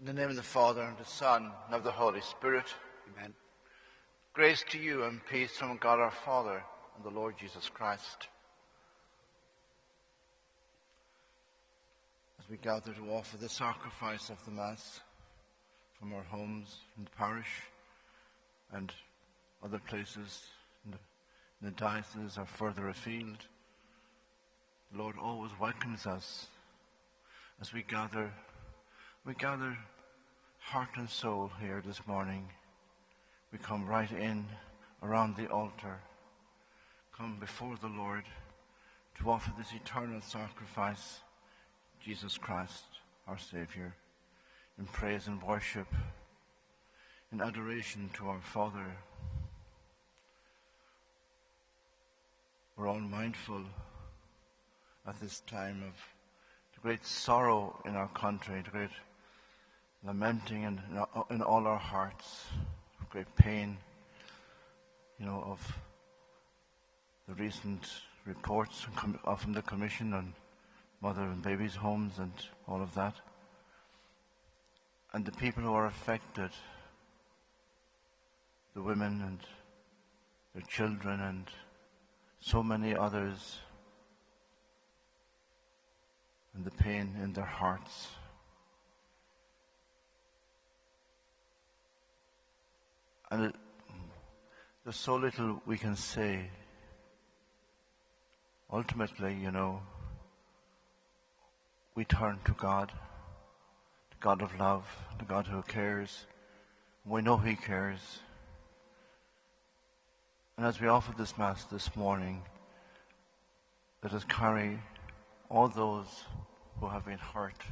In the name of the Father, and the Son, and of the Holy Spirit. Amen. Grace to you and peace from God our Father and the Lord Jesus Christ. As we gather to offer the sacrifice of the Mass from our homes in the parish and other places in the diocese or further afield, the Lord always welcomes us as we gather heart and soul here this morning. We come right in around the altar, come before the Lord to offer this eternal sacrifice, Jesus Christ, our Saviour, in praise and worship, in adoration to our Father. We're all mindful at this time of the great sorrow in our country, the great lamenting in all our hearts, great pain, of the recent reports from the Commission on mother and babies' homes and all of that. And the people who are affected, the women and their children and so many others, and the pain in their hearts. And there's so little we can say. Ultimately, we turn to God, the God of love, the God who cares. We know He cares. And as we offer this Mass this morning, let us carry all those who have been hurt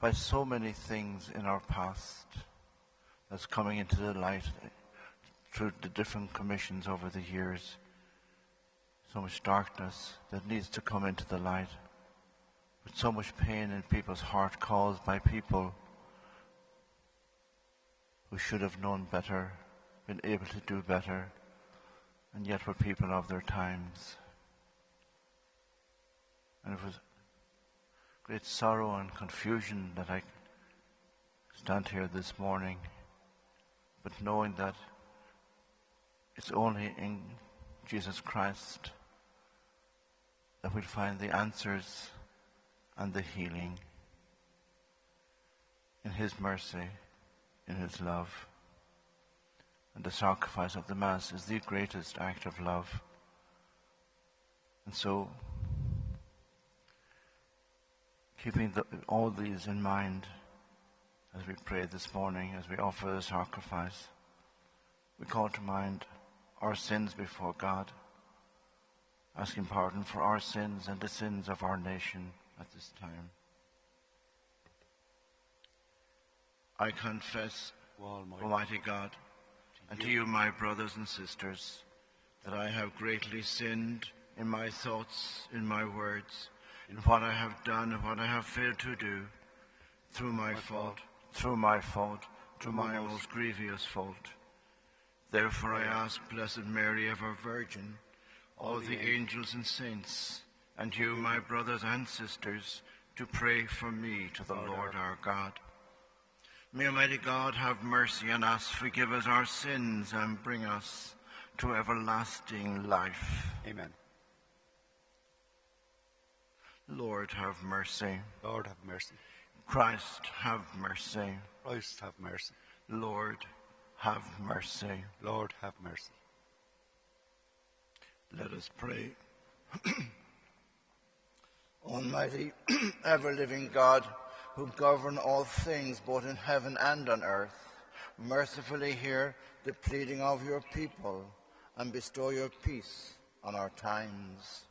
by so many things in our past that's coming into the light through the different commissions over the years. So much darkness that needs to come into the light, but so much pain in people's heart caused by people who should have known better, been able to do better, and yet were people of their times. And it was great sorrow and confusion that I stand here this morning, but knowing that it's only in Jesus Christ that we'll find the answers and the healing, in His mercy, in His love. And the sacrifice of the Mass is the greatest act of love. And so, keeping all these in mind as we pray this morning, as we offer the sacrifice, we call to mind our sins before God, asking pardon for our sins and the sins of our nation at this time. I confess, Almighty God, and to you, my brothers and sisters, that I have greatly sinned in my thoughts, in my words, in what I have done and what I have failed to do, through my most grievous fault. Therefore I ask Blessed Mary, ever Virgin, all the angels and saints, and you, my brothers and sisters, to pray for me to the Lord our God. May Almighty God have mercy on us, forgive us our sins, and bring us to everlasting life. Amen. Lord, have mercy. Lord, have mercy. Christ, have mercy. Christ, have mercy. Lord, have mercy. Lord, have mercy. Let us pray. Almighty, ever-living God, who govern all things both in heaven and on earth, mercifully hear the pleading of your people and bestow your peace on our times.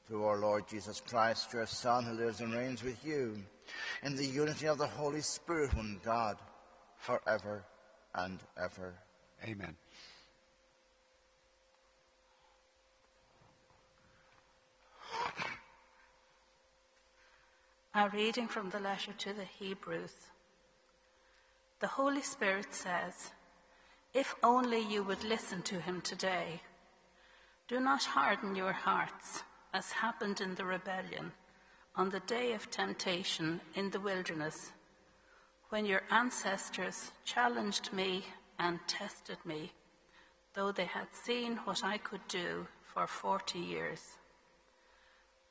Through our Lord Jesus Christ, your Son, who lives and reigns with you, in the unity of the Holy Spirit, one God, forever and ever. Amen. A reading from the letter to the Hebrews. The Holy Spirit says, "If only you would listen to him today. Do not harden your hearts, as happened in the rebellion on the day of temptation in the wilderness, when your ancestors challenged me and tested me, though they had seen what I could do for 40 years.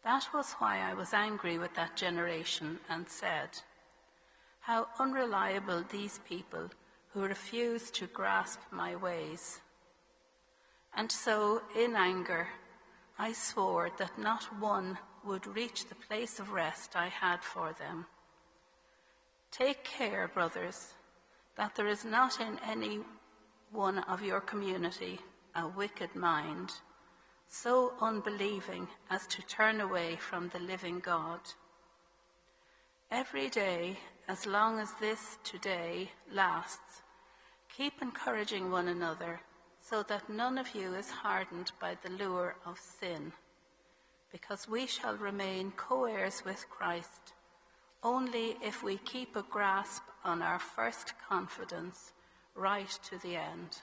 That was why I was angry with that generation and said, how unreliable these people who refuse to grasp my ways. And so, in anger, I swore that not one would reach the place of rest I had for them. Take care, brothers, that there is not in any one of your community a wicked mind, so unbelieving as to turn away from the living God. Every day, as long as this today lasts, keep encouraging one another, so that none of you is hardened by the lure of sin, because we shall remain co-heirs with Christ, only if we keep a grasp on our first confidence right to the end.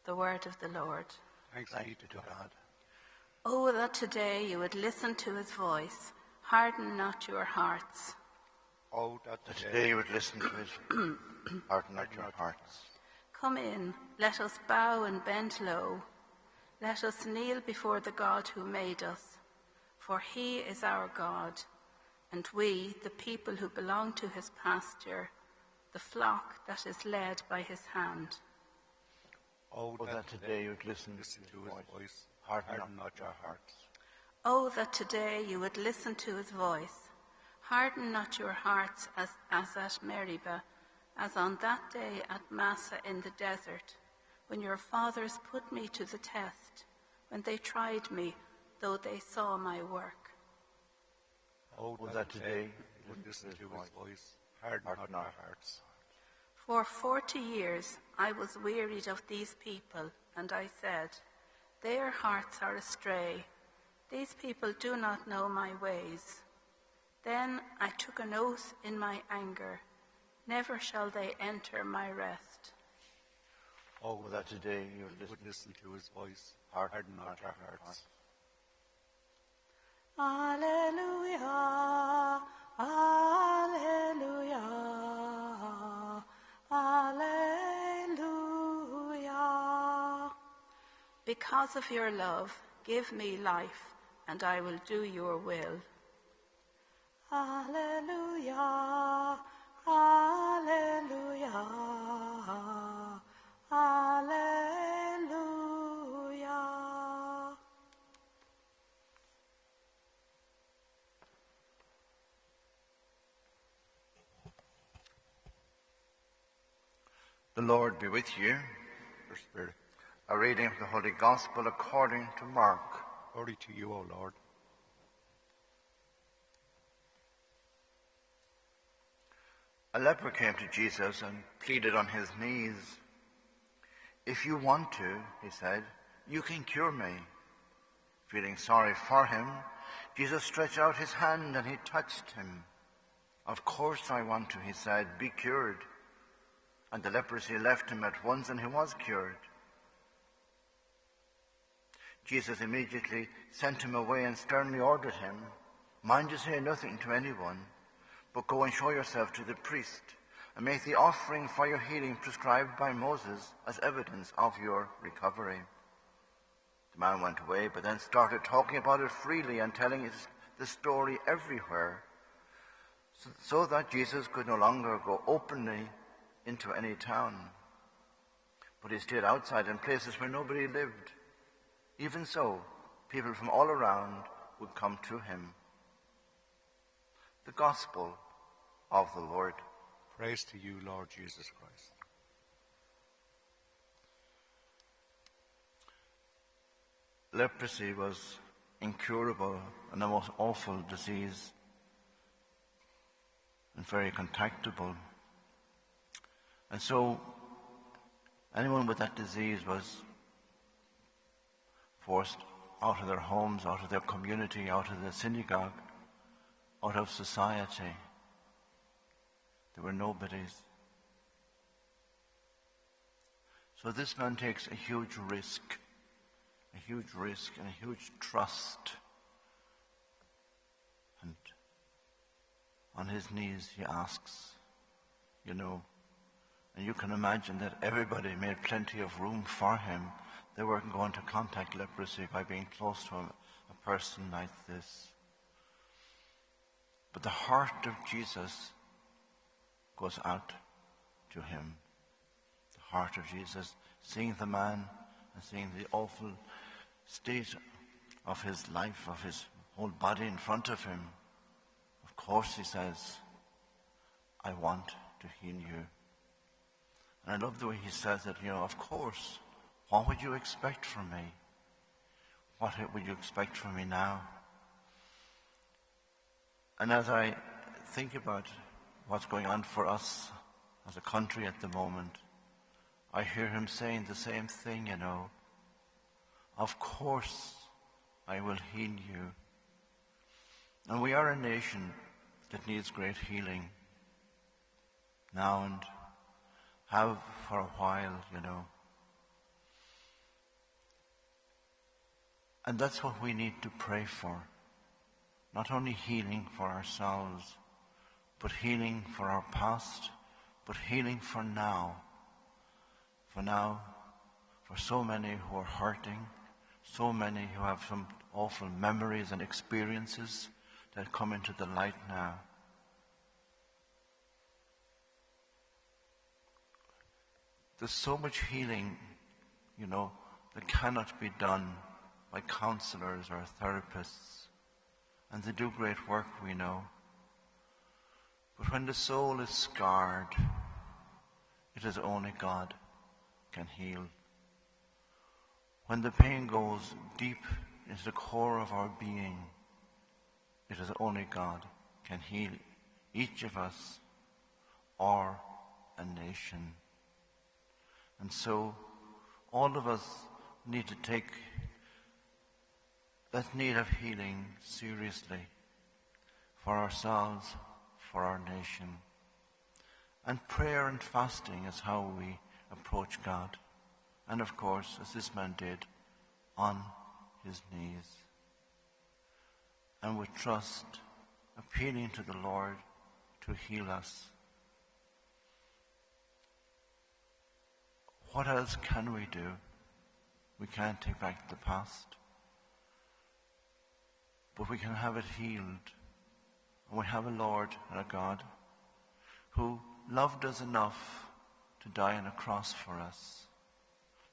The word of the Lord. Thanks be to God. Oh, that today you would listen to his voice. Harden not your hearts. Oh, that That today today you would listen to his harden not your hearts. Come in, let us bow and bend low. Let us kneel before the God who made us, for he is our God, and we, the people who belong to his pasture, the flock that is led by his hand. Oh, Oh, that today you would listen to to his his voice. voice. Harden not your hearts. Oh, that today you would listen to his voice. Harden not your hearts as at Meribah, as on that day at Massah in the desert, when your fathers put me to the test, when they tried me, though they saw my work. Oh, that today you would listen to his voice. Harden not your hearts. For 40 years I was wearied of these people, and I said, their hearts are astray. These people do not know my ways. Then I took an oath in my anger. Never shall they enter my rest. Oh, that today you would would listen to his voice. harden Harden not your hearts. Alleluia, alleluia, alleluia. Because of your love, give me life, and I will do your will. Alleluia, alleluia, alleluia. The Lord be with you. Your spirit. A reading of the Holy Gospel according to Mark. Glory to you, O Lord. A leper came to Jesus and pleaded on his knees. If you want to, he said, you can cure me. Feeling sorry for him, Jesus stretched out his hand and he touched him. Of course I want to, he said, be cured. And the leprosy left him at once and he was cured. Jesus immediately sent him away and sternly ordered him, mind you say nothing to anyone, but go and show yourself to the priest and make the offering for your healing prescribed by Moses as evidence of your recovery. The man went away, but then started talking about it freely and telling the story everywhere, so that Jesus could no longer go openly into any town. But he stayed outside in places where nobody lived. Even so, people from all around would come to him. The Gospel of the Lord. Praise to you, Lord Jesus Christ. Leprosy was incurable and a most awful disease and very contactable. And so anyone with that disease was forced out of their homes, out of their community, out of the synagogue, out of society. They were nobodies. So this man takes a huge risk and a huge trust. And on his knees, he asks, you know. And you can imagine that everybody made plenty of room for him. They weren't going to contact leprosy by being close to a person like this. But the heart of Jesus goes out to him. The heart of Jesus, seeing the man and seeing the awful state of his life, of his whole body in front of him. Of course, he says, I want to heal you. And I love the way he says it, of course. What would you expect from me? What would you expect from me now? And as I think about what's going on for us as a country at the moment, I hear him saying the same thing, Of course, I will heal you. And we are a nation that needs great healing now and have for a while, And that's what we need to pray for. Not only healing for ourselves, but healing for our past, but healing for now. For now, for so many who are hurting, so many who have some awful memories and experiences that come into the light now. There's so much healing, that cannot be done by counselors or therapists. And they do great work, we know. But when the soul is scarred, it is only God can heal. When the pain goes deep into the core of our being, it is only God can heal each of us or a nation. And so all of us need to take that need of healing seriously for ourselves, for our nation. And prayer and fasting is how we approach God. And of course, as this man did, on his knees. And with trust, appealing to the Lord to heal us. What else can we do? We can't take back the past. But we can have it healed. And we have a Lord and a God who loved us enough to die on a cross for us.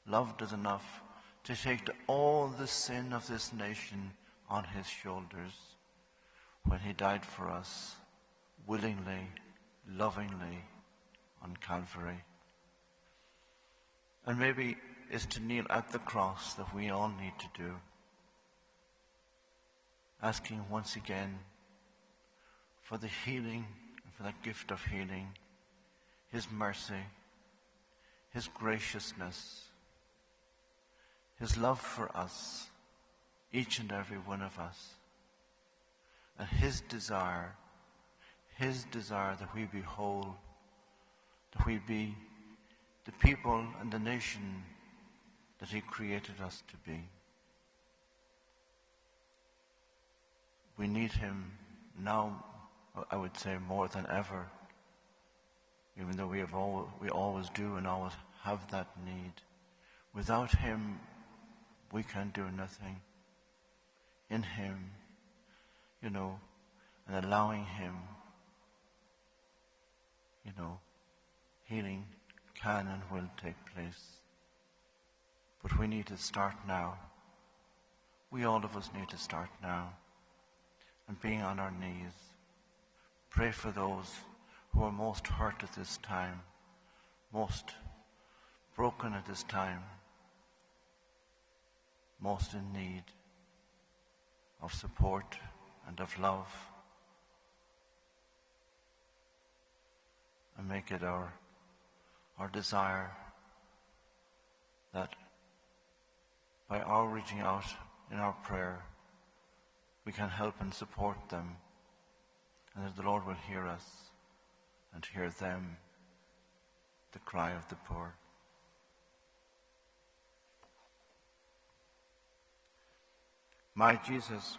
Loved us enough to take all the sin of this nation on his shoulders when he died for us, willingly, lovingly, on Calvary. And maybe it's to kneel at the cross that we all need to do. Asking once again for the healing, and for that gift of healing, his mercy, his graciousness, his love for us, each and every one of us, and his desire that we be whole, that we be the people and the nation that he created us to be. We need him now, I would say, more than ever, even though we always do and always have that need. Without him, we can do nothing. In him, and allowing him, healing can and will take place. But we need to start now. We, all of us, need to start now. And being on our knees, pray for those who are most hurt at this time, most broken at this time, most in need of support and of love. And make it our desire that by our reaching out in our prayer, we can help and support them, and that the Lord will hear us and hear them, the cry of the poor. My Jesus,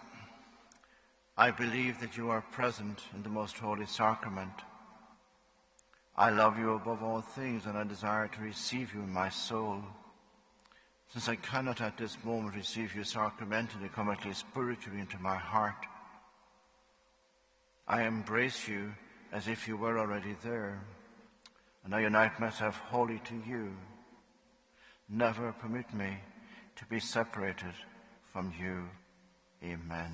I believe that you are present in the most holy sacrament. I love you above all things, and I desire to receive you in my soul. Since I cannot at this moment receive you sacramentally, come at least spiritually into my heart. I embrace you as if you were already there, and I unite myself wholly to you. Never permit me to be separated from you. Amen.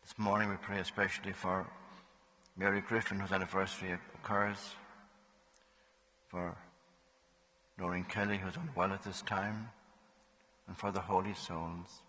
This morning we pray especially for Mary Griffin, whose anniversary occurs, for Noreen Kelly, who's unwell at this time, and for the holy souls.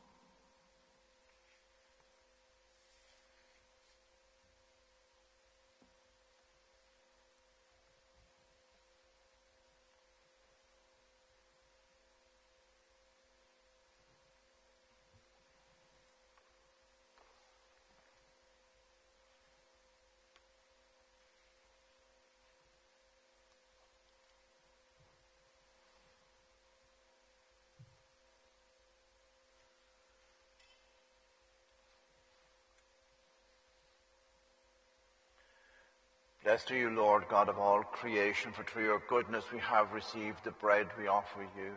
Blessed are you, Lord God of all creation, for through your goodness we have received the bread we offer you,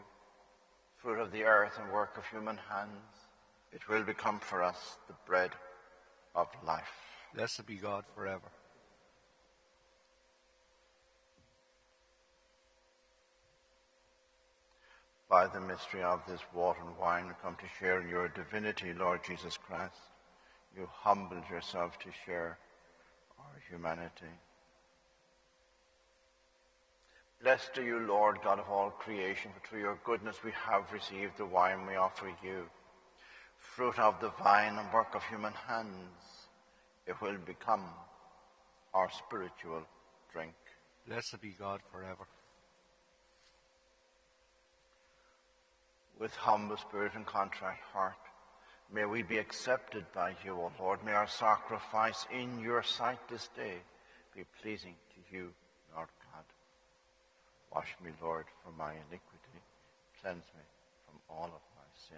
fruit of the earth and work of human hands. It will become for us the bread of life. Blessed be God forever. By the mystery of this water and wine, we come to share in your divinity, Lord Jesus Christ. You humbled yourself to share our humanity. Blessed are you, Lord God of all creation, for through your goodness we have received the wine we offer you, fruit of the vine and work of human hands. It will become our spiritual drink. Blessed be God forever. With humble spirit and contrite heart, may we be accepted by you, O Lord. May our sacrifice in your sight this day be pleasing to you, Lord God. Wash me, Lord, from my iniquity. Cleanse me from all of my sin.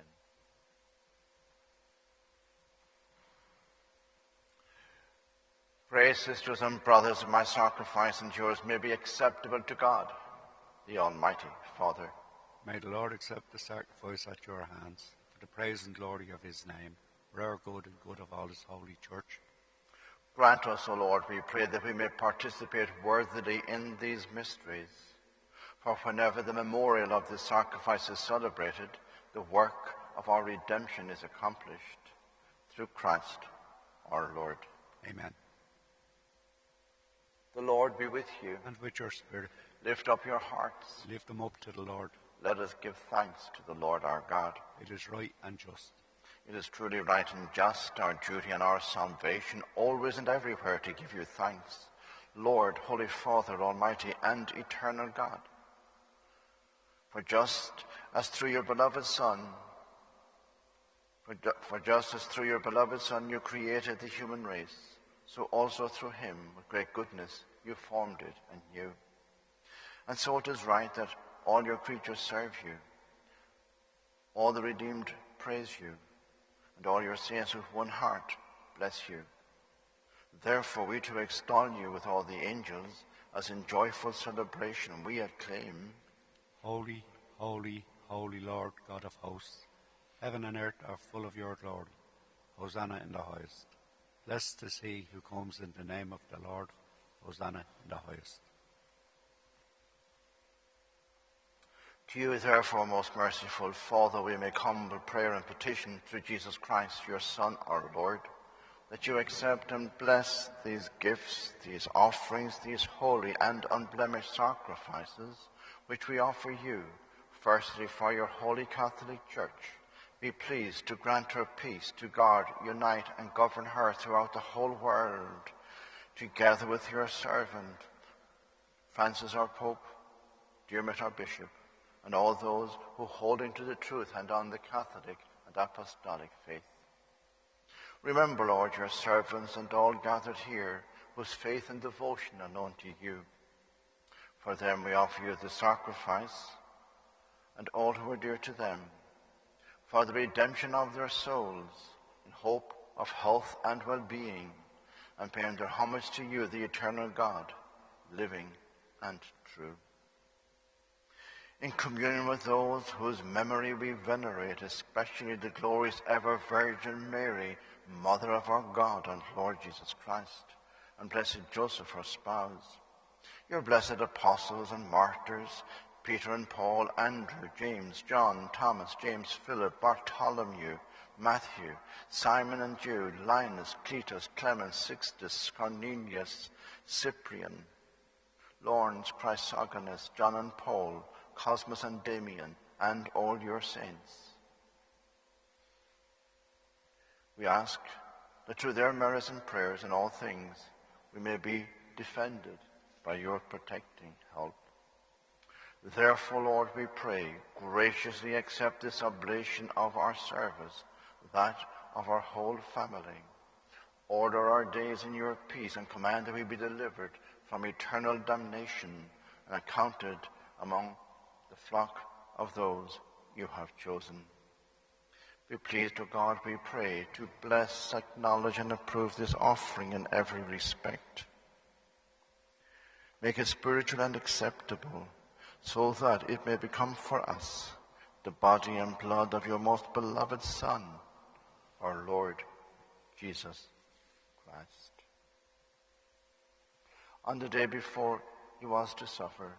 Pray, sisters and brothers, that my sacrifice and yours may be acceptable to God, the Almighty Father. May the Lord accept the sacrifice at your hands, for the praise and glory of his name, for our good and good of all his holy church. Grant us, O Lord, we pray, that we may participate worthily in these mysteries. For whenever the memorial of this sacrifice is celebrated, the work of our redemption is accomplished. Through Christ our Lord. Amen. The Lord be with you. And with your spirit. Lift up your hearts. Lift them up to the Lord. Let us give thanks to the Lord our God. It is right and just. It is truly right and just, our duty and our salvation, always and everywhere to give you thanks, Lord, Holy Father, Almighty and eternal God. For just as through your beloved Son you created the human race, so also through him, with great goodness, you formed it anew. And so it is right that all your creatures serve you, all the redeemed praise you, and all your saints with one heart bless you. Therefore we too extol you with all the angels, as in joyful celebration we acclaim, Holy, holy, holy Lord God of hosts, heaven and earth are full of your glory. Hosanna in the highest. Blessed is he who comes in the name of the Lord. Hosanna in the highest. To you, therefore, most merciful Father, we make humble prayer and petition through Jesus Christ, your Son, our Lord, that you accept and bless these gifts, these offerings, these holy and unblemished sacrifices, which we offer you, firstly for your holy Catholic Church. Be pleased to grant her peace, to guard, unite, and govern her throughout the whole world, together with your servant, Francis our Pope, Diarmaid our Bishop, and all those who, holding to the truth and on the Catholic and Apostolic faith. Remember, Lord, your servants and all gathered here, whose faith and devotion are known to you. For them we offer you the sacrifice, and all who are dear to them, for the redemption of their souls, hope of health and well-being, and paying their homage to you, the eternal God, living and true. In communion with those whose memory we venerate, especially the glorious ever Virgin Mary, Mother of our God and Lord Jesus Christ, and blessed Joseph, her spouse, your blessed apostles and martyrs, Peter and Paul, Andrew, James, John, Thomas, James, Philip, Bartholomew, Matthew, Simon and Jude, Linus, Cletus, Clement, Sixtus, Cornelius, Cyprian, Lawrence, Chrysogonus, John and Paul, Cosmas and Damian, and all your saints. We ask that through their merits and prayers in all things we may be defended by your protecting help. Therefore, Lord, we pray, graciously accept this oblation of our service, that of our whole family. Order our days in your peace, and command that we be delivered from eternal damnation and accounted among the flock of those you have chosen. Be pleased, O God, we pray, to bless, acknowledge, and approve this offering in every respect. Make it spiritual and acceptable, so that it may become for us the body and blood of your most beloved Son, our Lord Jesus Christ. On the day before he was to suffer,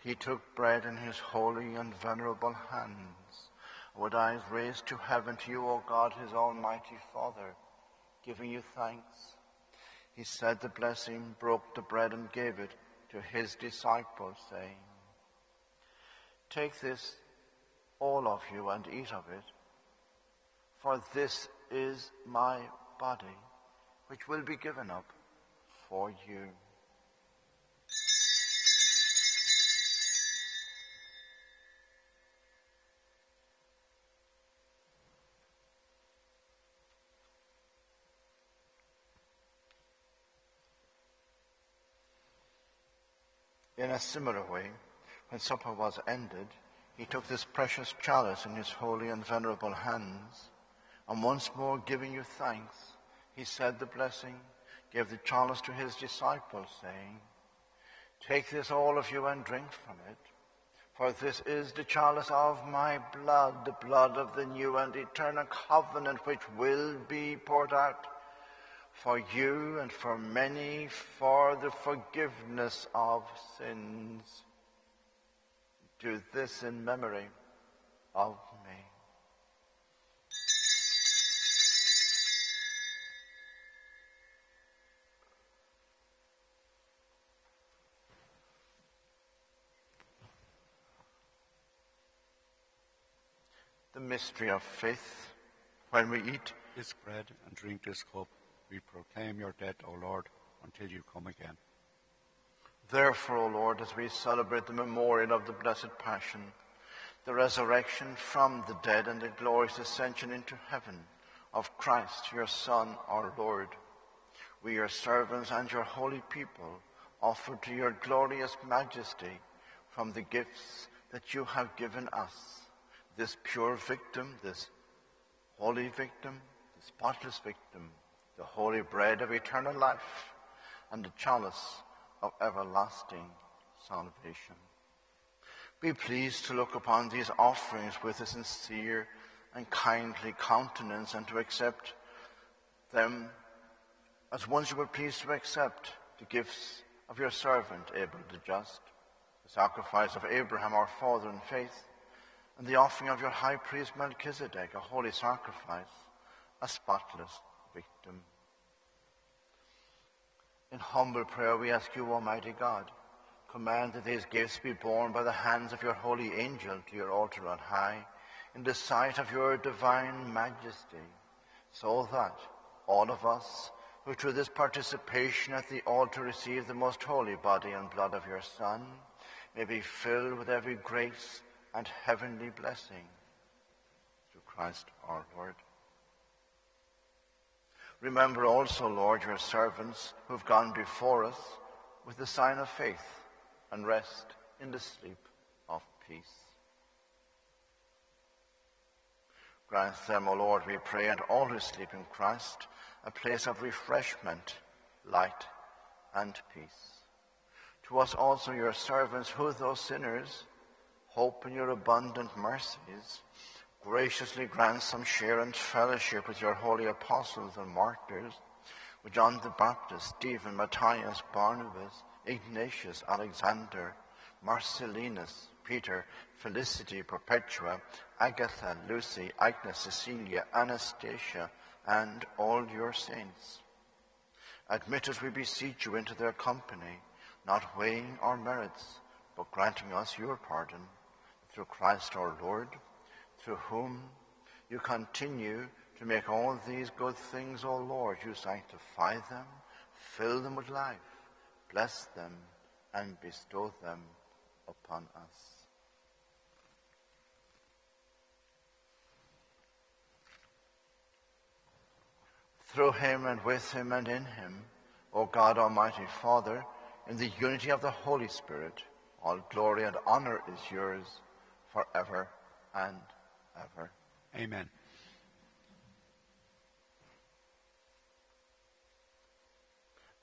he took bread in his holy and venerable hands, with eyes raised to heaven, to you, O God, his almighty Father, giving you thanks. He said the blessing, broke the bread, and gave it to his disciples, saying, "Take this, all of you, and eat of it, for this is my body, which will be given up for you." In a similar way, when supper was ended, he took this precious chalice in his holy and venerable hands, and once more giving you thanks, he said the blessing, gave the chalice to his disciples, saying, "Take this, all of you, and drink from it, for this is the chalice of my blood, the blood of the new and eternal covenant, which will be poured out for you and for many for the forgiveness of sins. Do this in memory of me." The mystery of faith. When we eat this bread and drink this cup, we proclaim your death, O Lord, until you come again. Therefore, O Lord, as we celebrate the memorial of the Blessed Passion, the resurrection from the dead, and the glorious ascension into heaven of Christ, your Son, our Lord, we, your servants and your holy people, offer to your glorious majesty from the gifts that you have given us, this pure victim, this holy victim, the spotless victim, the holy bread of eternal life, and the chalice of everlasting salvation. Be pleased to look upon these offerings with a sincere and kindly countenance, and to accept them as ones you were pleased to accept the gifts of your servant Abel the just, the sacrifice of Abraham our father in faith, and the offering of your high priest Melchizedek, a holy sacrifice, a spotless victim. In humble prayer we ask you, Almighty God, command that these gifts be borne by the hands of your holy angel to your altar on high, in the sight of your divine majesty, so that all of us who through this participation at the altar receive the most holy body and blood of your Son may be filled with every grace and heavenly blessing through Christ our Lord. Remember also, Lord, your servants who have gone before us with the sign of faith, and rest in the sleep of peace. Grant them, O Lord, we pray, and all who sleep in Christ, a place of refreshment, light, and peace. To us also, your servants, who, though sinners, hope in your abundant mercies, graciously grant some share and fellowship with your holy apostles and martyrs, with John the Baptist, Stephen, Matthias, Barnabas, Ignatius, Alexander, Marcellinus, Peter, Felicity, Perpetua, Agatha, Lucy, Agnes, Cecilia, Anastasia, and all your saints. Admit us, we beseech you, into their company, not weighing our merits, but granting us your pardon, through Christ our Lord, through whom you continue to make all these good things, O Lord. You sanctify them, fill them with life, bless them, and bestow them upon us. Through him, and with him, and in him, O God, Almighty Father, in the unity of the Holy Spirit, all glory and honor is yours forever and ever. Amen.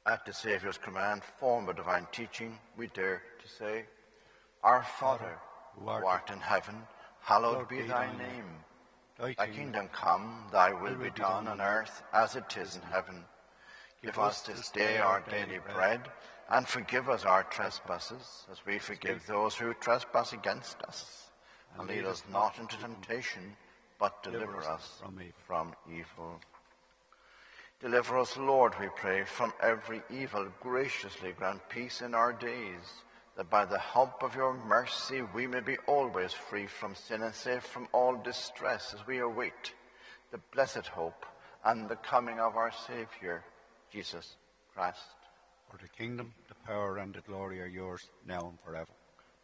At the Saviour's command, formed by divine teaching, we dare to say, Our Father, who art in heaven, hallowed be thy name. Thy kingdom come, thy will be done on earth as it is in heaven. Give us this day our daily bread, and forgive us our trespasses, as we forgive those who trespass against us. And lead us not into temptation, but deliver us from evil. Deliver us, Lord, we pray, from every evil. Graciously grant peace in our days, that by the help of your mercy we may be always free from sin and safe from all distress, as we await the blessed hope and the coming of our Saviour, Jesus Christ. For the kingdom, the power, and the glory are yours, now and forever.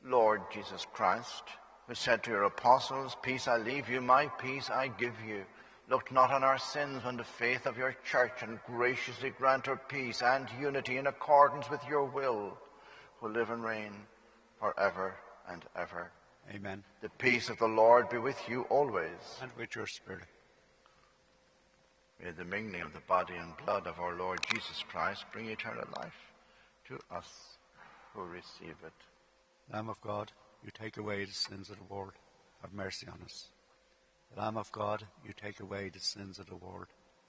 Lord Jesus Christ, who said to your apostles, Peace I leave you, my peace I give you, look not on our sins but on the faith of your church, and graciously grant her peace and unity in accordance with your will, who live and reign forever and ever. Amen. The peace of the Lord be with you always. And with your spirit. May the mingling of the body and blood of our Lord Jesus Christ bring eternal life to us who receive it. Lamb of God, you take away the sins of the world, have mercy on us. Lamb of God, you take away the sins of the world,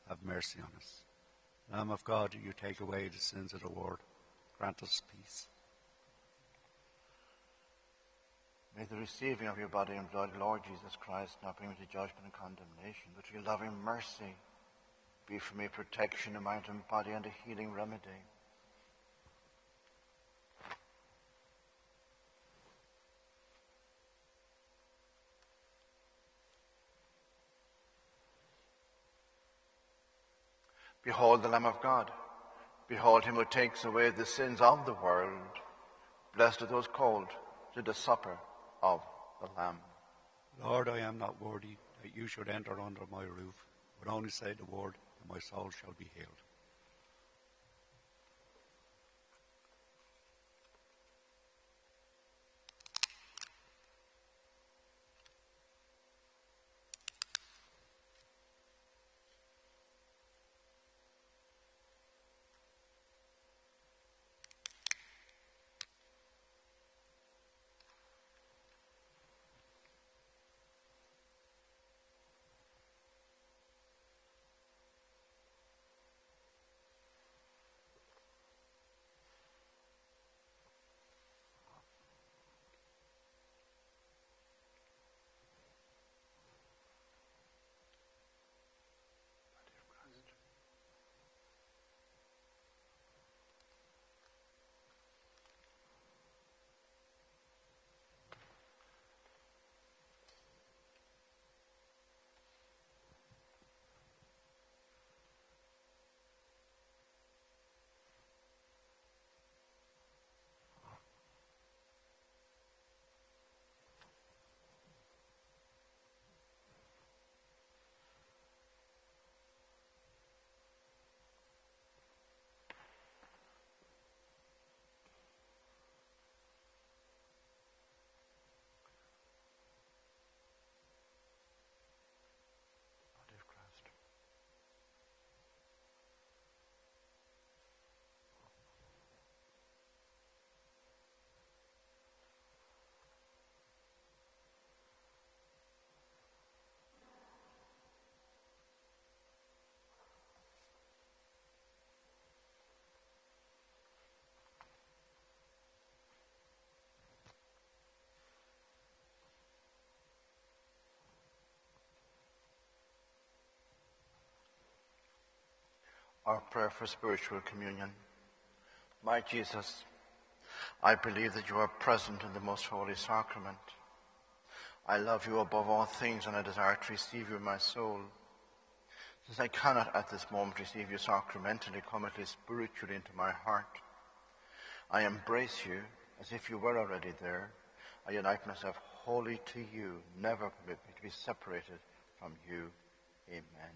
have mercy on us. Lamb of God, you take away the sins of the world, grant us peace. May the receiving of your body and blood, Lord Jesus Christ, not bring me to judgment and condemnation, but to your loving mercy be for me protection in mind and body and a healing remedy. Behold the Lamb of God. Behold him who takes away the sins of the world. Blessed are those called to the supper of the Lamb. Lord, I am not worthy that you should enter under my roof, but only say the word, and my soul shall be healed. Our prayer for spiritual communion. My Jesus, I believe that you are present in the most holy sacrament. I love you above all things, and I desire to receive you in my soul. Since I cannot at this moment receive you sacramentally, come at least spiritually into my heart. I embrace you as if you were already there. I unite myself wholly to you. Never permit me to be separated from you. Amen.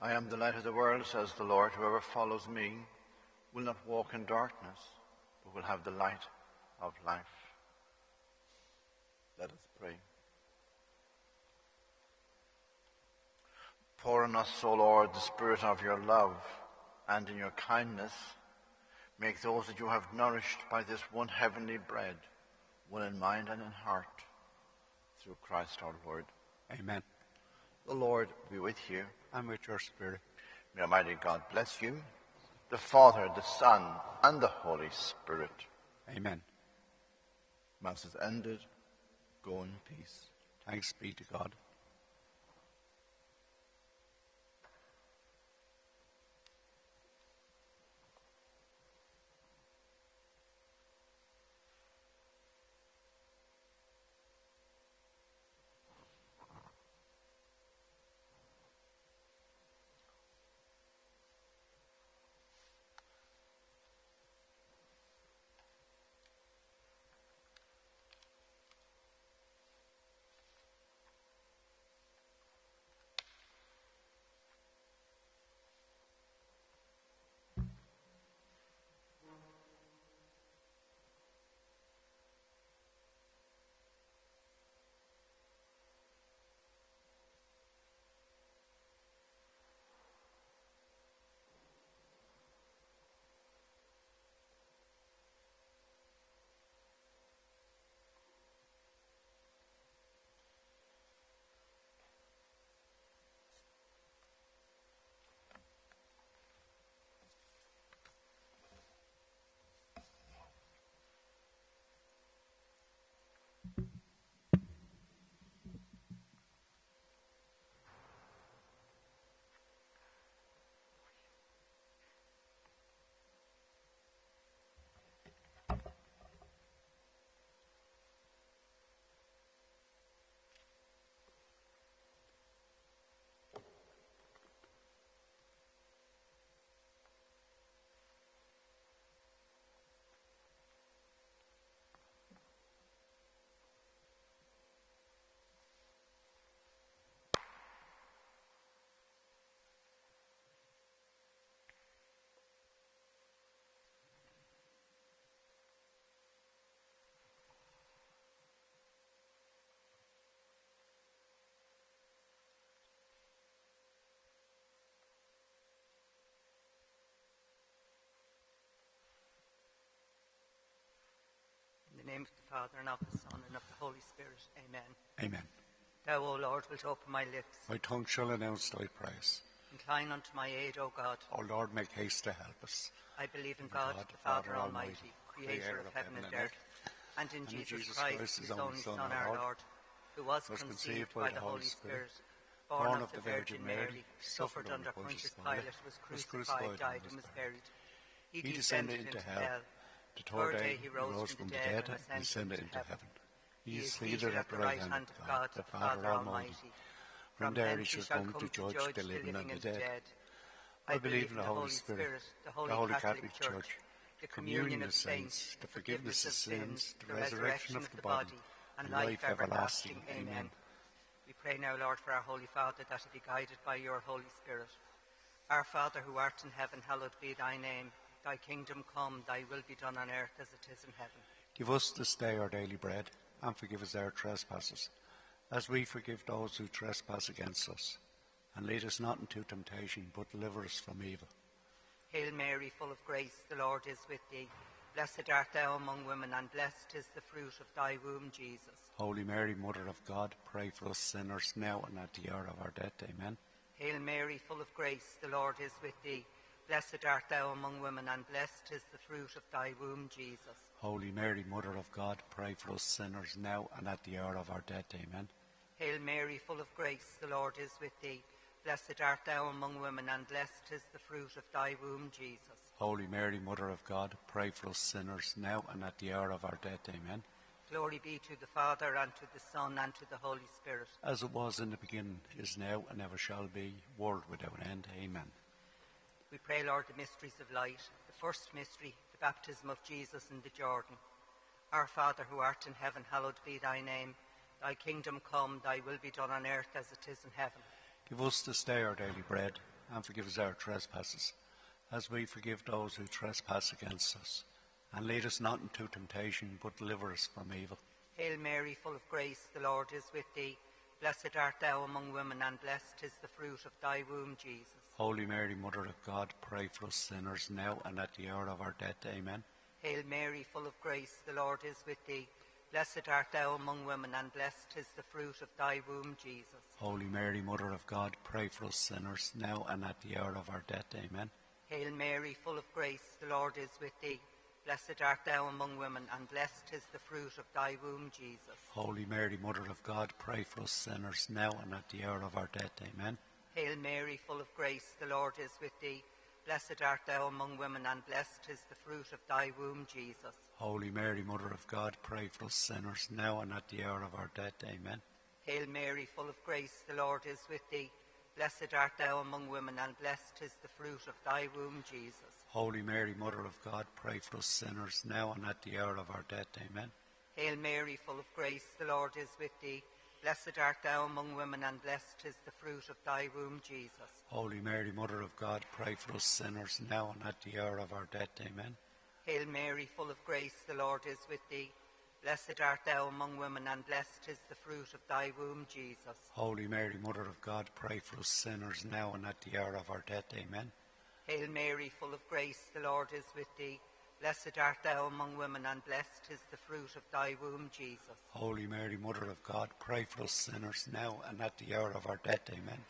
I am the light of the world, says the Lord. Whoever follows me will not walk in darkness, but will have the light of life. Let us pray. Pour on us, O Lord, the spirit of your love, and in your kindness make those that you have nourished by this one heavenly bread, one in mind and in heart, through Christ our Lord. Amen. The Lord be with you. And with your spirit. May Almighty God bless you, the Father, the Son, and the Holy Spirit. Amen. Mass is ended. Go in peace. Thanks be to God. In the name of the Father, and of the Son, and of the Holy Spirit. Amen. Amen. Thou, O Lord, wilt open my lips. My tongue shall announce thy praise. Incline unto my aid, O God. O Lord, make haste to help us. I believe in God, the Father Almighty, creator of heaven and earth, and in Jesus Christ, his only Son, our Lord, who was conceived by the Holy Spirit, born of the Virgin Mary, suffered under Pontius Pilate, was crucified, died, and was buried. He descended into hell. The third day he rose from the dead and ascended into heaven. He is seated at the right hand of God, the Father Almighty. From there he shall come to judge the living and the dead. I believe in the Holy Spirit, the Holy Catholic Church, the communion of saints, the forgiveness of sins, the resurrection of the body, and life everlasting. Amen. We pray now, Lord, for our Holy Father, that he be guided by your Holy Spirit. Our Father, who art in heaven, hallowed be thy name. Thy kingdom come, thy will be done on earth as it is in heaven. Give us this day our daily bread, and forgive us our trespasses, as we forgive those who trespass against us. And lead us not into temptation, but deliver us from evil. Hail Mary, full of grace, the Lord is with thee. Blessed art thou among women, and blessed is the fruit of thy womb, Jesus. Holy Mary, Mother of God, pray for us sinners now and at the hour of our death. Amen. Hail Mary, full of grace, the Lord is with thee. Blessed art thou among women, and blessed is the fruit of thy womb, Jesus. Holy Mary, Mother of God, pray for us sinners now and at the hour of our death. Amen. Hail Mary, full of grace, the Lord is with thee. Blessed art thou among women, and blessed is the fruit of thy womb, Jesus. Holy Mary, Mother of God, pray for us sinners now and at the hour of our death. Amen. Glory be to the Father, and to the Son, and to the Holy Spirit. As it was in the beginning, is now, and ever shall be, world without end. Amen. We pray, Lord, the mysteries of light. The first mystery, the baptism of Jesus in the Jordan. Our Father, who art in heaven, hallowed be thy name. Thy kingdom come, thy will be done on earth as it is in heaven. Give us this day our daily bread, and forgive us our trespasses, as we forgive those who trespass against us. And lead us not into temptation, but deliver us from evil. Hail Mary, full of grace, the Lord is with thee. Blessed art thou among women, and blessed is the fruit of thy womb, Jesus. Holy Mary, Mother of God, pray for us sinners now and at the hour of our death. Amen. Hail Mary, full of grace, the Lord is with thee. Blessed art thou among women, and blessed is the fruit of thy womb, Jesus. Holy Mary, Mother of God, pray for us sinners now and at the hour of our death. Amen. Hail Mary, full of grace, the Lord is with thee. Blessed art thou among women, and blessed is the fruit of thy womb, Jesus. Holy Mary, Mother of God, pray for us sinners now and at the hour of our death. Amen. Hail Mary, full of grace, the Lord is with thee. Blessed art thou among women, and blessed is the fruit of thy womb, Jesus. Holy Mary, Mother of God, pray for us sinners now and at the hour of our death. Amen. Hail Mary, full of grace, the Lord is with thee. Blessed art thou among women, and blessed is the fruit of thy womb, Jesus. Holy Mary, Mother of God, pray for us sinners now and at the hour of our death. Amen. Hail Mary, full of grace, the Lord is with thee. Blessed art thou among women, and blessed is the fruit of thy womb, Jesus. Holy Mary, Mother of God, pray for us sinners now and at the hour of our death. Amen. Hail Mary, full of grace, the Lord is with thee. Blessed art thou among women, and blessed is the fruit of thy womb, Jesus. Holy Mary, Mother of God, pray for us sinners now and at the hour of our death. Amen. Hail Mary, full of grace, the Lord is with thee. Blessed art thou among women, and blessed is the fruit of thy womb, Jesus. Holy Mary, Mother of God, pray for us sinners now and at the hour of our death. Amen.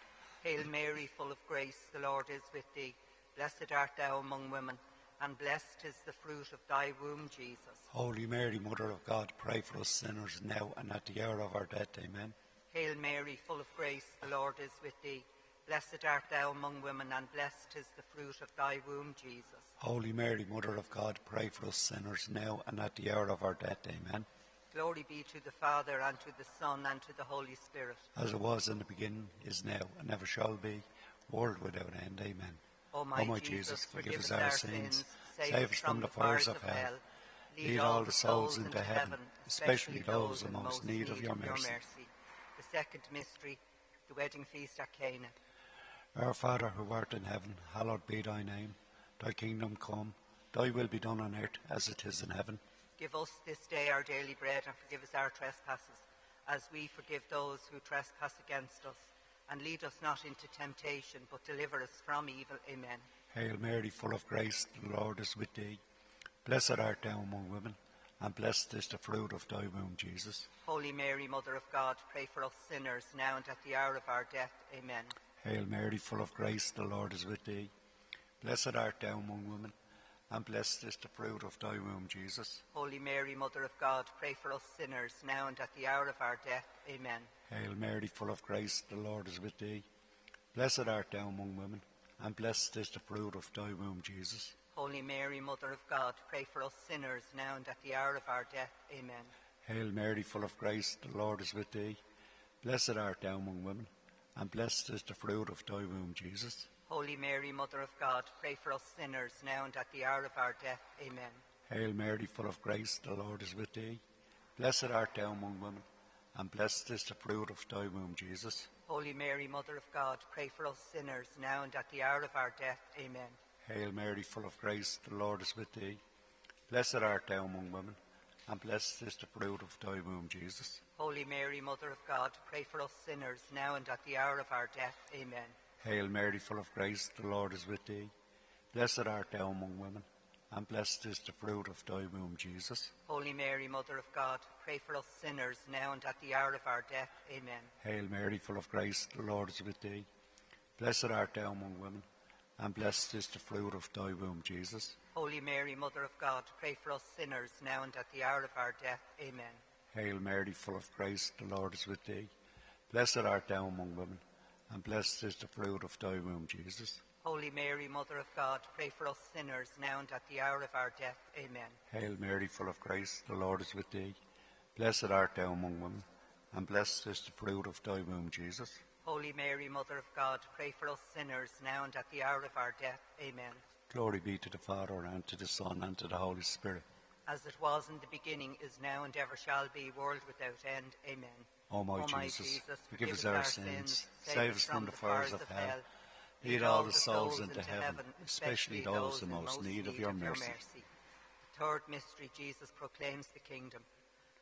Hail Mary, full of grace, the Lord is with thee. Blessed art thou among women, and blessed is the fruit of thy womb, Jesus. Holy Mary, Mother of God, pray for us sinners now and at the hour of our death. Amen. Hail Mary, full of grace, the Lord is with thee. Blessed art thou among women, and blessed is the fruit of thy womb, Jesus. Holy Mary, Mother of God, pray for us sinners now and at the hour of our death. Amen. Glory be to the Father, and to the Son, and to the Holy Spirit. As it was in the beginning, is now, and ever shall be, world without end. Amen. O my Jesus, forgive us our sins, save us from the fires of hell. Lead all the souls into heaven, especially those in most need of your mercy. The second mystery, the wedding feast at Cana. Our Father, who art in heaven, hallowed be thy name. Thy kingdom come, thy will be done on earth as it is in heaven. Give us this day our daily bread, and forgive us our trespasses, as we forgive those who trespass against us. And lead us not into temptation, but deliver us from evil. Amen. Hail Mary, full of grace, the Lord is with thee. Blessed art thou among women, and blessed is the fruit of thy womb, Jesus. Holy Mary, Mother of God, pray for us sinners, now and at the hour of our death. Amen. Hail Mary, full of grace, the Lord is with thee. Blessed art thou among women, and blessed is the fruit of thy womb, Jesus. Holy Mary, Mother of God, pray for us sinners, now and at the hour of our death. Amen. Hail Mary, full of grace, the Lord is with thee. Blessed art thou among women, and blessed is the fruit of thy womb, Jesus. Holy Mary, Mother of God, pray for us sinners, now and at the hour of our death. Amen. Hail Mary, full of grace, the Lord is with thee. Blessed art thou among women, and blessed is the fruit of thy womb, Jesus. Holy Mary, Mother of God, pray for us sinners, now and at the hour of our death. Amen. Hail Mary, full of grace, the Lord is with thee. Blessed art thou among women, and blessed is the fruit of thy womb, Jesus. Holy Mary, Mother of God, pray for us sinners, now and at the hour of our death. Amen. Hail Mary, full of grace, the Lord is with thee. Blessed art thou among women, and blessed is the fruit of thy womb, Jesus. Holy Mary, Mother of God, pray for us sinners, now and at the hour of our death. Amen. Hail Mary, full of grace, the Lord is with thee. Blessed art thou among women, and blessed is the fruit of thy womb, Jesus. Holy Mary, Mother of God, pray for us sinners, now and at the hour of our death. Amen. Hail Mary, full of grace, the Lord is with thee. Blessed art thou among women, and blessed is the fruit of thy womb, Jesus. Holy Mary, Mother of God, pray for us sinners, now and at the hour of our death. Amen. Hail Mary, full of grace, the Lord is with thee. Blessed art thou among women, and blessed is the fruit of thy womb, Jesus. Holy Mary, Mother of God, pray for us sinners, now and at the hour of our death. Amen. Hail Mary, full of grace, the Lord is with thee. Blessed art thou among women, and blessed is the fruit of thy womb, Jesus. Holy Mary, Mother of God, pray for us sinners, now and at the hour of our death. Amen. Glory be to the Father, and to the Son, and to the Holy Spirit. As it was in the beginning, is now, and ever shall be, world without end. Amen. O my Jesus, forgive us our sins, save us from the fires of hell. Lead all the souls into heaven, especially those in most need of your mercy. The third mystery, Jesus proclaims the kingdom.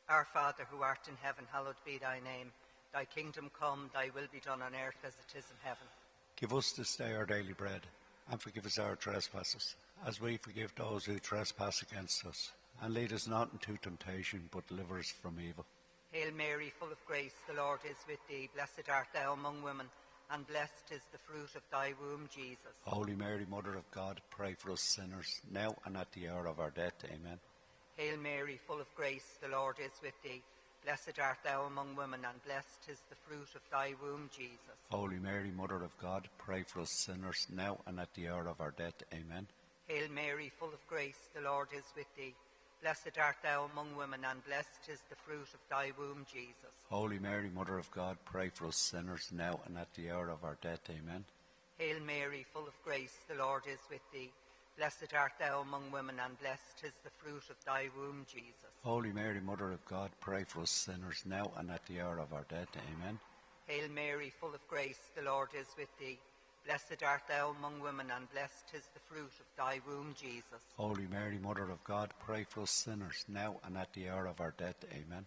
Our Father, who art in heaven, hallowed be thy name. Thy kingdom come, thy will be done on earth as it is in heaven. Give us this day our daily bread, and forgive us our trespasses, as we forgive those who trespass against us. And lead us not into temptation, but deliver us from evil. Hail Mary, full of grace, the Lord is with thee. Blessed art thou among women, and blessed is the fruit of thy womb, Jesus. Holy Mary, Mother of God, pray for us sinners, now and at the hour of our death. Amen. Hail Mary, full of grace, the Lord is with thee. Blessed art thou among women, and blessed is the fruit of thy womb, Jesus. Holy Mary, Mother of God, pray for us sinners, now and at the hour of our death. Amen. Hail Mary, full of grace, the Lord is with thee. Blessed art thou among women, and blessed is the fruit of thy womb, Jesus. Holy Mary, Mother of God, pray for us sinners, now and at the hour of our death. Amen. Hail Mary, full of grace, the Lord is with thee. Blessed art thou among women, and blessed is the fruit of thy womb, Jesus. Holy Mary, Mother of God, pray for us sinners, now and at the hour of our death. Amen. Hail Mary, full of grace, the Lord is with thee. Blessed art thou among women, and blessed is the fruit of thy womb, Jesus. Holy Mary, Mother of God, pray for us sinners, now and at the hour of our death. Amen.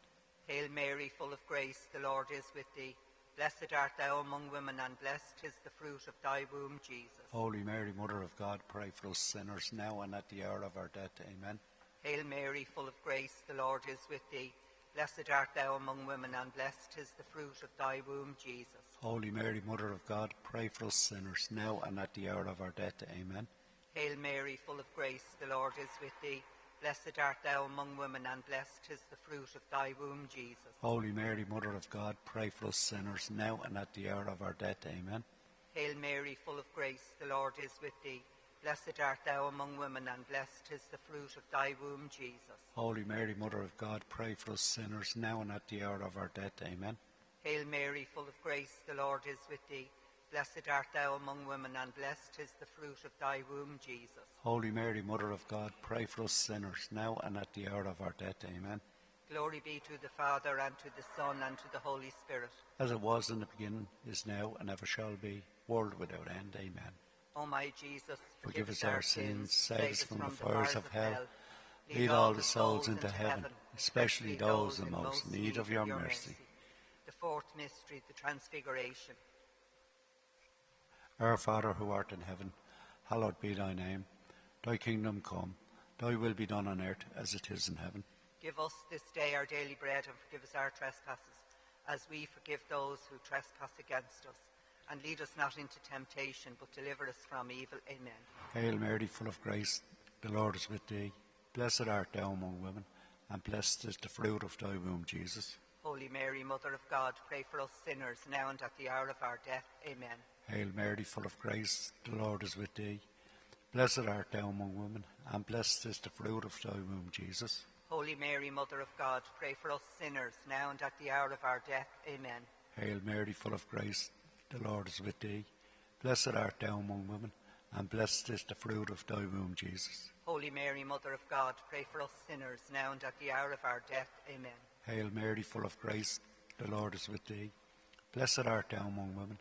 Hail Mary, full of grace, the Lord is with thee. Blessed art thou among women, and blessed is the fruit of thy womb, Jesus. Holy Mary, Mother of God, pray for us sinners, now and at the hour of our death. Amen. Hail Mary, full of grace, the Lord is with thee. Blessed art thou among women, and blessed is the fruit of thy womb, Jesus. Holy Mary, Mother of God, pray for us sinners, now and at the hour of our death. Amen. Hail Mary, full of grace, the Lord is with thee. Blessed art thou among women, and blessed is the fruit of thy womb, Jesus. Holy Mary, Mother of God, pray for us sinners, now and at the hour of our death. Amen. Hail Mary, full of grace, the Lord is with thee. Blessed art thou among women, and blessed is the fruit of thy womb, Jesus. Holy Mary, Mother of God, pray for us sinners, now and at the hour of our death. Amen. Hail Mary, full of grace, the Lord is with thee. Blessed art thou among women, and blessed is the fruit of thy womb, Jesus. Holy Mary, Mother of God, pray for us sinners, now and at the hour of our death. Amen. Glory be to the Father, and to the Son, and to the Holy Spirit. As it was in the beginning, is now, and ever shall be, world without end. Amen. O my Jesus, forgive us our sins, save us from the fires of hell. Lead all the souls into heaven, especially those in most need of your mercy. The fourth mystery, the Transfiguration. Our Father, who art in heaven, hallowed be thy name. Thy kingdom come, thy will be done on earth as it is in heaven. Give us this day our daily bread, and forgive us our trespasses, as we forgive those who trespass against us. And lead us not into temptation, but deliver us from evil. Amen. Hail Mary, full of grace, the Lord is with thee. Blessed art thou among women, and blessed is the fruit of thy womb, Jesus. Holy Mary, Mother of God, pray for us sinners, now and at the hour of our death. Amen. Hail Mary, full of grace, the Lord is with thee. Blessed art thou among women, and blessed is the fruit of thy womb, Jesus. Holy Mary, Mother of God, pray for us sinners, now and at the hour of our death. Amen. Hail Mary, full of grace, the Lord is with thee. Blessed art thou among women, and blessed is the fruit of thy womb, Jesus. Holy Mary, Mother of God, pray for us sinners, now and at the hour of our death. Amen. Hail Mary, full of grace, the Lord is with thee. Blessed art thou among women,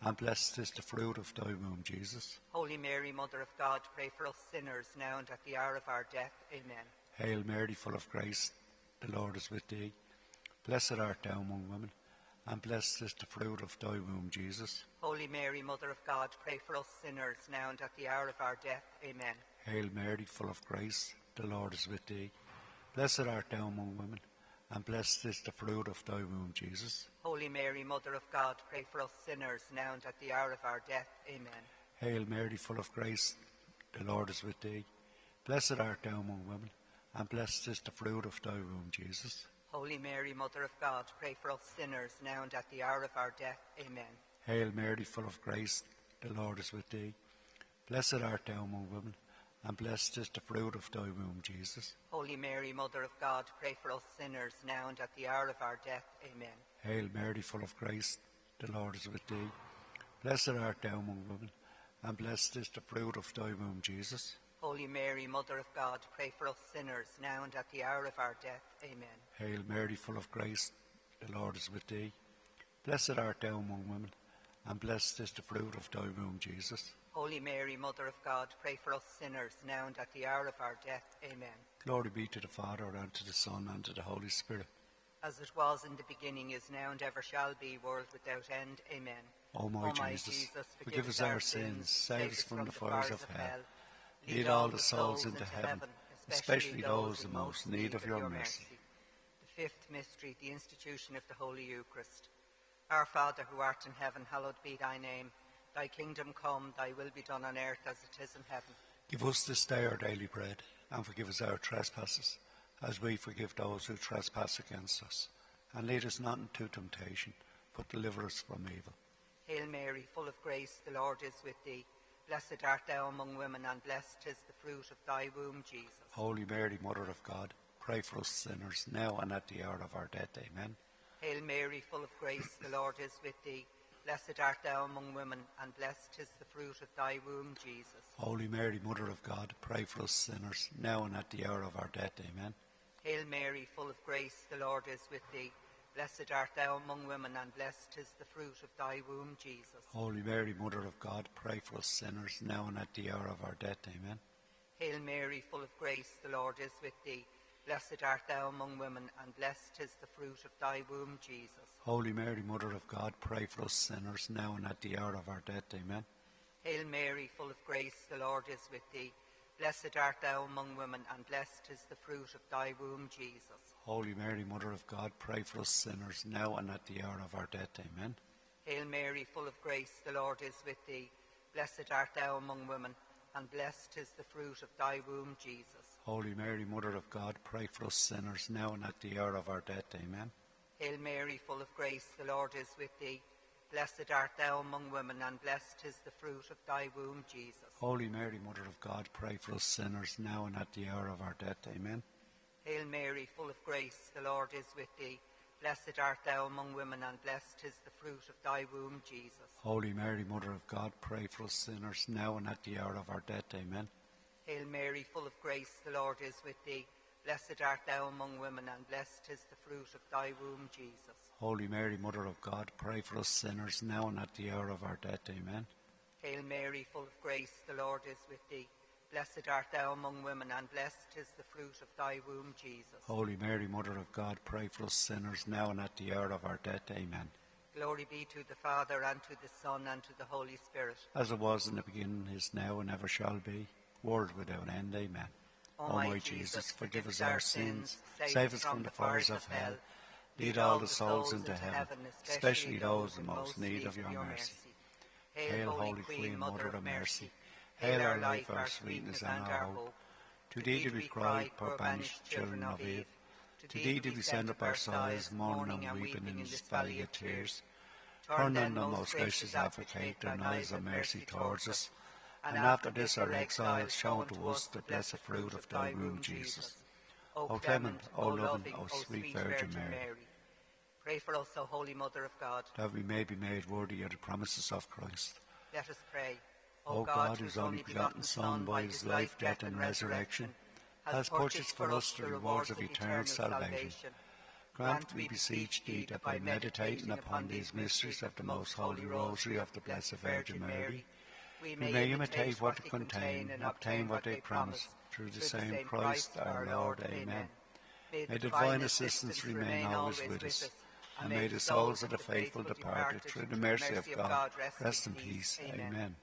and blessed is the fruit of thy womb, Jesus. Holy Mary, Mother of God, pray for us sinners, now and at the hour of our death. Amen. Hail Mary, full of grace, the Lord is with thee. Blessed art thou among women, and blessed is the fruit of thy womb, Jesus. Holy Mary, Mother of God, pray for us sinners, now and at the hour of our death. Amen. Hail Mary, full of grace, the Lord is with thee. Blessed art thou among women, and blessed is the fruit of thy womb, Jesus. Holy Mary, Mother of God, pray for us sinners, now and at the hour of our death. Amen. Hail Mary, full of grace, the Lord is with thee. Blessed art thou among women, and blessed is the fruit of thy womb, Jesus. Holy Mary, Mother of God, pray for us sinners, now and at the hour of our death. Amen. Hail Mary, full of grace, the Lord is with thee. Blessed art thou among women, and blessed is the fruit of thy womb, Jesus. Holy Mary, Mother of God, pray for us sinners, now and at the hour of our death. Amen. Hail Mary, full of grace, the Lord is with thee. Blessed art thou among women, and blessed is the fruit of thy womb, Jesus. Holy Mary, Mother of God, pray for us sinners, now and at the hour of our death. Amen. Hail Mary, full of grace, the Lord is with thee. Blessed art thou among women, and blessed is the fruit of thy womb, Jesus. Holy Mary, Mother of God, pray for us sinners, now and at the hour of our death. Amen. Glory be to the Father, and to the Son, and to the Holy Spirit. As it was in the beginning, is now, and ever shall be, world without end. Amen. O my Jesus, forgive us our sins, save us from the fires of hell. Lead all the souls into heaven, especially those in most need of your mercy. The fifth mystery, the institution of the Holy Eucharist. Our Father, who art in heaven, hallowed be thy name. Thy kingdom come, thy will be done on earth as it is in heaven. Give us this day our daily bread, and forgive us our trespasses, as we forgive those who trespass against us. And lead us not into temptation, but deliver us from evil. Hail Mary, full of grace, the Lord is with thee. Blessed art thou among women, and blessed is the fruit of thy womb, Jesus. Holy Mary, Mother of God, pray for us sinners, now and at the hour of our death. Amen. Hail Mary, full of grace, the Lord is with thee. Blessed art thou among women, and blessed is the fruit of thy womb, Jesus. Holy Mary, Mother of God, pray for us sinners, now and at the hour of our death. Amen. Hail Mary, full of grace, the Lord is with thee. Blessed art thou among women, and blessed is the fruit of thy womb, Jesus. Holy Mary, Mother of God, pray for us sinners, now and at the hour of our death. Amen. Hail Mary, full of grace, the Lord is with thee. Blessed art thou among women, and blessed is the fruit of thy womb, Jesus. Holy Mary, Mother of God, pray for us sinners, now and at the hour of our death. Amen. Hail Mary, full of grace, the Lord is with thee. Blessed art thou among women, and blessed is the fruit of thy womb, Jesus. Holy Mary, Mother of God, pray for us sinners, now and at the hour of our death. Amen. Hail Mary, full of grace, the Lord is with thee. Blessed art thou among women, and blessed is the fruit of thy womb, Jesus. Holy Mary, Mother of God, pray for us sinners, now and at the hour of our death. Amen. Hail Mary, full of grace, the Lord is with thee. Blessed art thou among women, and blessed is the fruit of thy womb, Jesus. Holy Mary, Mother of God, pray for us sinners, now and at the hour of our death. Amen. Hail Mary, full of grace, the Lord is with thee. Blessed art thou among women, and blessed is the fruit of thy womb, Jesus. Holy Mary, Mother of God, pray for us sinners, now and at the hour of our death. Amen. Hail Mary, full of grace, the Lord is with thee. Blessed art thou among women, and blessed is the fruit of thy womb, Jesus. Holy Mary, Mother of God, pray for us sinners, now and at the hour of our death. Amen. Hail Mary, full of grace, the Lord is with thee. Blessed art thou among women, and blessed is the fruit of thy womb, Jesus. Holy Mary, Mother of God, pray for us sinners, now and at the hour of our death. Amen. Glory be to the Father, and to the Son, and to the Holy Spirit. As it was in the beginning, is now, and ever shall be, world without end. Amen. O my Jesus, forgive us our sins, save us from the fires of hell. Lead all the souls into heaven, especially those in most need of your mercy. Hail, Holy Queen, Mother of Mercy. Hail our life, our sweetness, and our hope. To thee do we cry, poor banished children of Eve. To thee do we send up our sighs, mourning and weeping in this valley of tears. Turn then, O most gracious Advocate, thine eyes of mercy towards us, and after this our exile, show unto us the blessed fruit of thy womb, Jesus. O clement, O loving, O sweet Virgin Mary, pray for us, O Holy Mother of God, that we may be made worthy of the promises of Christ. Let us pray. O God, whose only begotten Son, by his life, death, and resurrection, has purchased for us the rewards of eternal salvation, grant, we beseech thee, that by meditating upon these mysteries of the most holy rosary of the Blessed Virgin Mary, we may imitate what they contain and obtain what they promise, through the same Christ our Lord. Amen. May the divine assistance remain always with us, and may the souls of the faithful departed, through the mercy of God, rest in peace. Amen.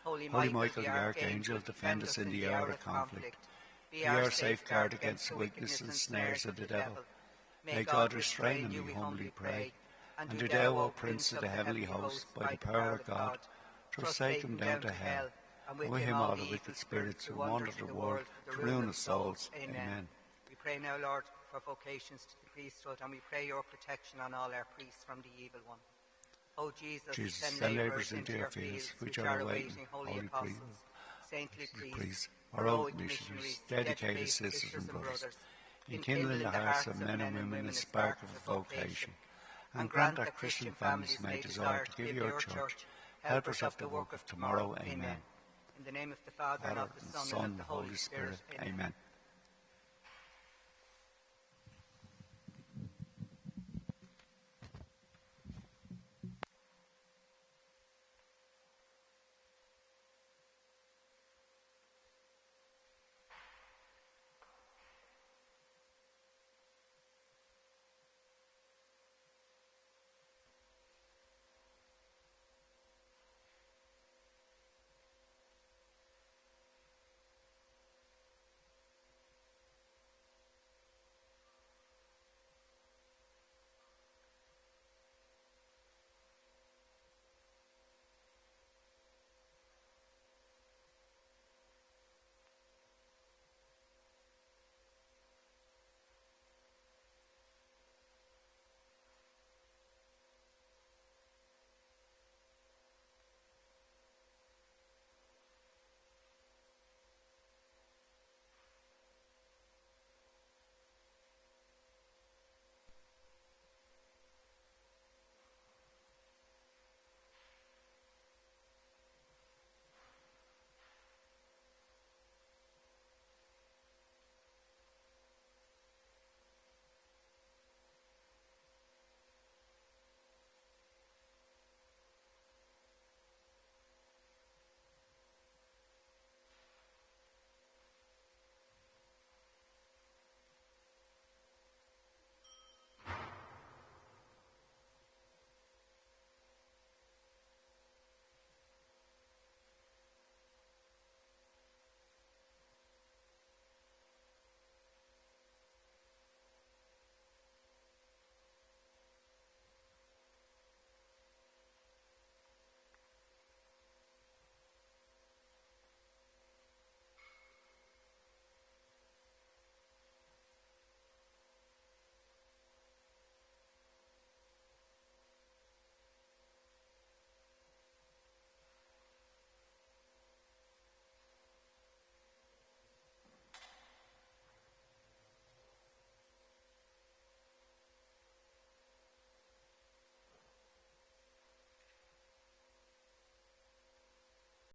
Holy Michael, the Archangel, defend us in the hour of conflict. Be our safeguard against the weakness and snares of the devil. May God restrain him, we humbly pray. And do thou, O Prince of the heavenly host, by the power of God, thrust Satan down to hell, and with him all the wicked spirits who wander the world to ruin the souls. Amen. We pray now, Lord, for vocations to the priesthood, and we pray your protection on all our priests from the evil one. O Jesus, send labourers into your fields, which are awaiting holy apostles, saintly priests, heroic missionaries, dedicated sisters and brothers, enkindle in the hearts of men and women a spark of vocation, and grant that Christian families may desire to give your church helpers of the work of tomorrow. Amen. In the name of the Father, and of the Son, and of the Holy Spirit. Amen.